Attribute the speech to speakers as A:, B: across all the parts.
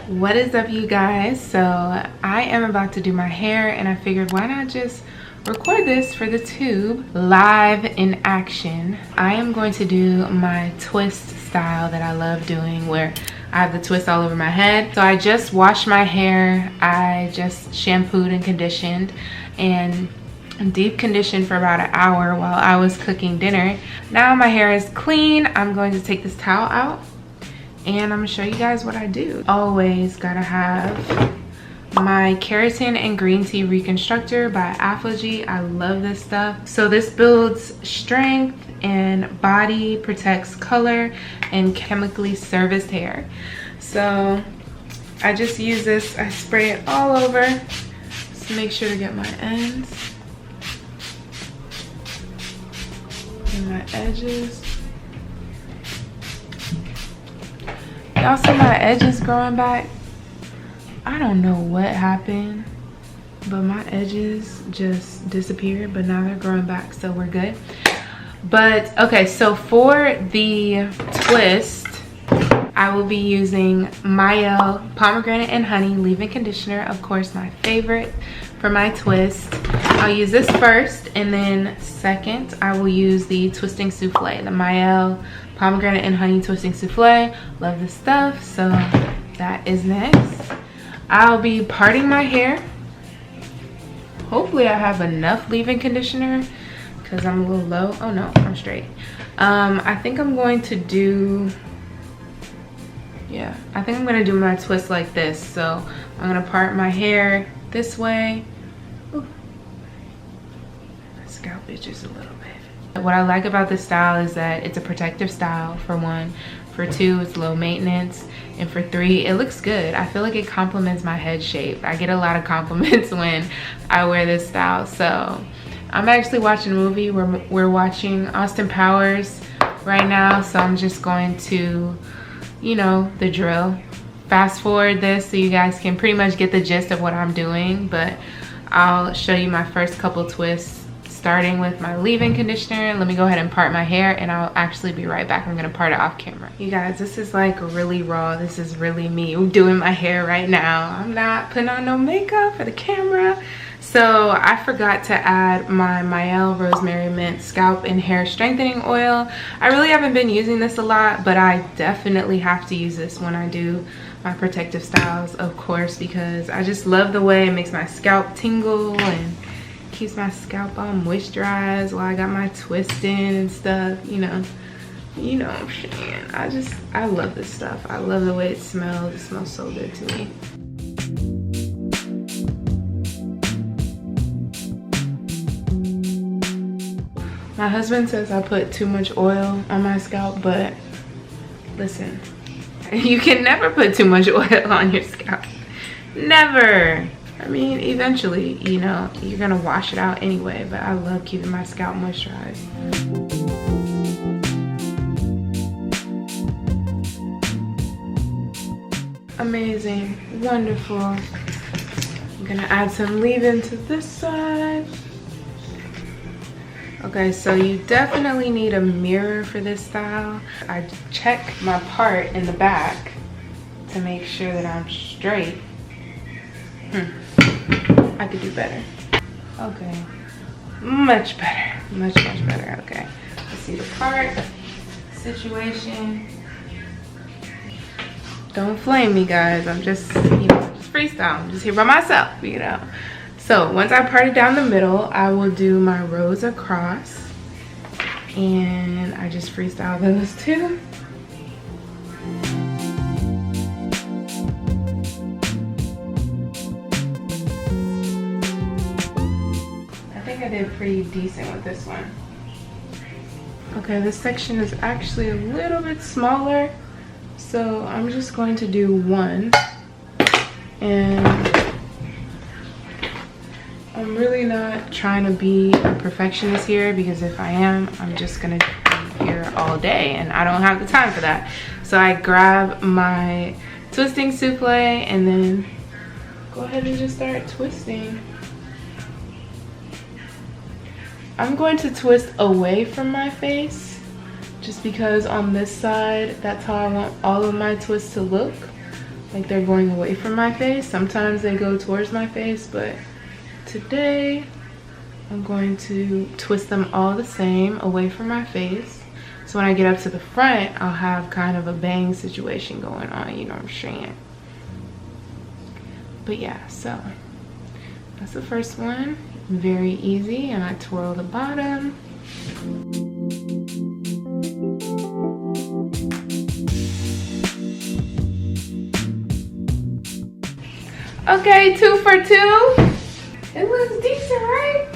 A: What is up, you guys? So I am about to do my hair and I figured why not just record this for the tube live in action. I am going to do my twist style that I love doing, where I have the twist all over my head. So I just washed my hair, I just shampooed and conditioned and deep conditioned for about an hour while I was cooking dinner. Now my hair is clean. I'm going to take this towel out and I'm gonna show you guys what I do. Always gotta have my keratin and green tea reconstructor by AFFINITY. I love this stuff. So this builds strength and body, protects color, and chemically serviced hair. So I just use this, I spray it all over. Just make sure to get my ends and my edges. Y'all see my edges growing back? I don't know what happened, but my edges just disappeared, but now they're growing back, so we're good. But okay, so for the twist, I will be using Mielle Pomegranate and Honey leave-in conditioner, of course my favorite for my twist. I'll use this first, and then second I will use the twisting souffle, the Mielle Pomegranate and Honey twisting souffle. Love this stuff, so that is next. I'll be parting my hair. Hopefully I have enough leave-in conditioner because I'm a little low. Oh no, I'm straight. I think I'm going to do, yeah, I think I'm gonna do my twist like this. So I'm gonna part my hair this way. Ooh. My scalp itches a little bit. What I like about this style is that it's a protective style, for one. For two, it's low maintenance. And for three, it looks good. I feel like it complements my head shape. I get a lot of compliments when I wear this style. So I'm actually watching a movie. We're watching Austin Powers right now. So I'm just going to, you know, the drill. Fast forward this so you guys can pretty much get the gist of what I'm doing. But I'll show you my first couple twists, starting with my leave-in conditioner. Let me go ahead and part my hair and I'll actually be right back. I'm gonna part it off camera. You guys, this is like really raw. This is really me doing my hair right now. I'm not putting on no makeup for the camera. So I forgot to add my Mielle Rosemary Mint Scalp and Hair Strengthening Oil. I really haven't been using this a lot, but I definitely have to use this when I do my protective styles, of course, because I just love the way it makes my scalp tingle and keeps my scalp all moisturized while I got my twist in and stuff. You know what I'm saying. I love this stuff. I love the way it smells. It smells so good to me. My husband says I put too much oil on my scalp, but listen, you can never put too much oil on your scalp. Never. I mean, eventually, you know, you're gonna wash it out anyway, but I love keeping my scalp moisturized. Amazing, wonderful. I'm gonna add some leave-in to this side. Okay, so you definitely need a mirror for this style. I check my part in the back to make sure that I'm straight. I could do better. Okay, much better, much better. Okay, let's see the part situation. Don't flame me, guys. I'm just, you know, just freestyle. I'm just here by myself, you know. So once I part it down the middle, I will do my rows across, and I just freestyle those two. I did pretty decent with this one. Okay, this section is actually a little bit smaller, so I'm just going to do one, and I'm really not trying to be a perfectionist here, because if I am, I'm just gonna be here all day and I don't have the time for that. So I grab my twisting souffle and then go ahead and just start twisting. I'm going to twist away from my face just because on this side, that's how I want all of my twists to look. like they're going away from my face. Sometimes they go towards my face, but today I'm going to twist them all the same away from my face. So when I get up to the front, I'll have kind of a bang situation going on, you know what I'm saying? But yeah, so that's the first one. Very easy, and I twirl the bottom. Okay, 2 for 2. It looks decent, right?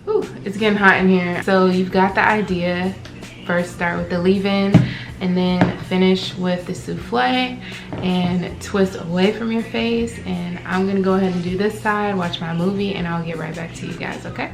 A: Ooh, it's getting hot in here. So you've got the idea. First start with the leave-in and then finish with the souffle and twist away from your face. And I'm gonna go ahead and do this side, watch my movie, and I'll get right back to you guys, okay?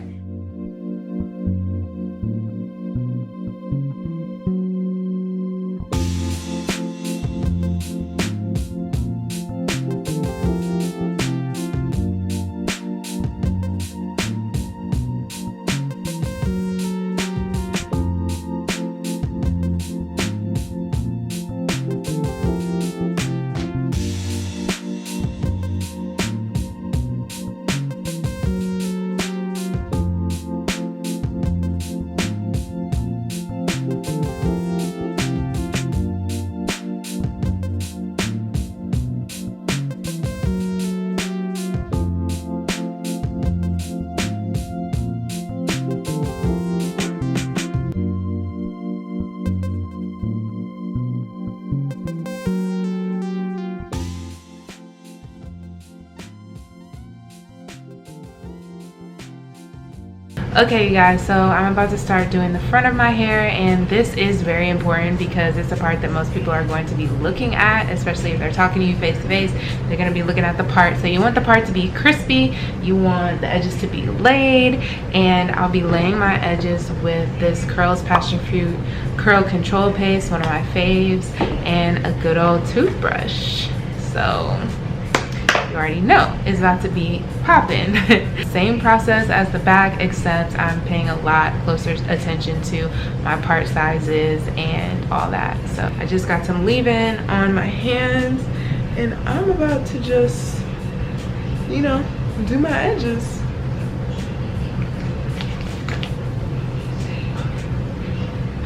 A: Okay, you guys, so I'm about to start doing the front of my hair, and this is very important because it's a part that most people are going to be looking at, especially if they're talking to you face to face. They're going to be looking at the part. So you want the part to be crispy, you want the edges to be laid, and I'll be laying my edges with this Curls Passion Fruit Curl Control Paste, one of my faves, and a good old toothbrush. So you already know it's about to be popping. Same process as the back, except I'm paying a lot closer attention to my part sizes and all that. So I just got some leave-in on my hands, and I'm about to just, you know, do my edges.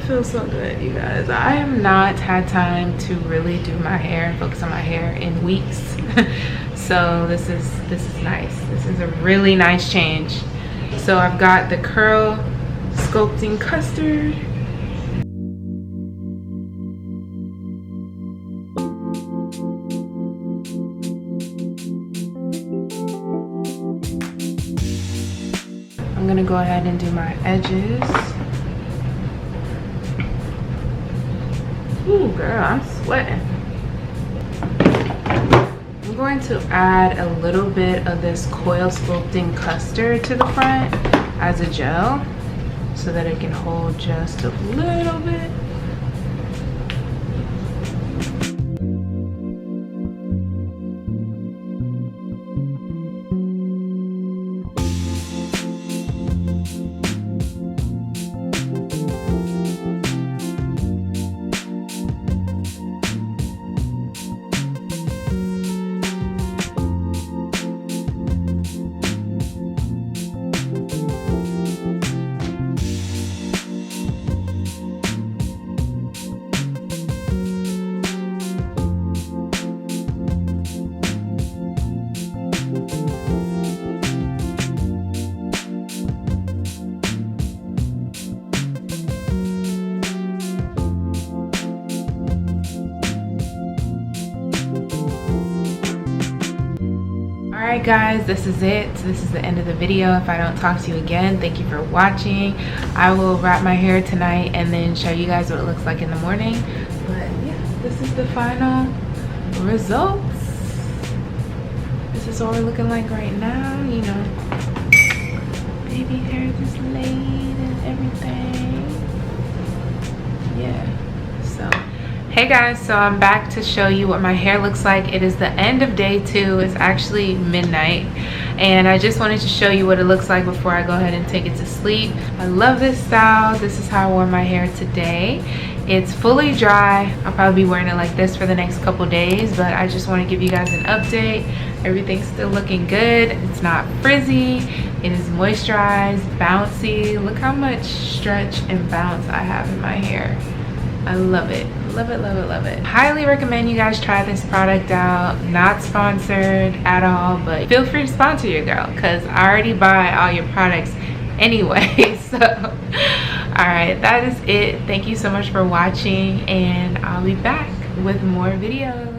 A: Feels so good, you guys. I have not had time to really do my hair and focus on my hair in weeks. So this is nice. This is a really nice change. So I've got the curl sculpting custard. I'm gonna go ahead and do my edges. Ooh, girl, I'm sweating. I'm going to add a little bit of this coil sculpting custard to the front as a gel so that it can hold just a little bit. Alright guys, this is it. This is the end of the video. If I don't talk to you again, thank you for watching. I will wrap my hair tonight and then show you guys what it looks like in the morning. But yeah, this is the final results. This is what we're looking like right now, you know. Baby hair just laid and everything. Yeah, so hey guys, so I'm back to show you what my hair looks like. It is the end of day 2. It's actually midnight, and I just wanted to show you what it looks like before I go ahead and take it to sleep. I love this style. This is how I wore my hair today, It's fully dry. I'll probably be wearing it like this for the next couple days, but I just want to give you guys an update. Everything's still looking good. It's not frizzy. It is moisturized, bouncy. Look how much stretch and bounce I have in my hair. I love it. Love it, love it, love it. Highly recommend you guys try this product out. Not sponsored at all, but feel free to sponsor your girl because I already buy all your products anyway. So all right, that is it. Thank you so much for watching, and I'll be back with more videos.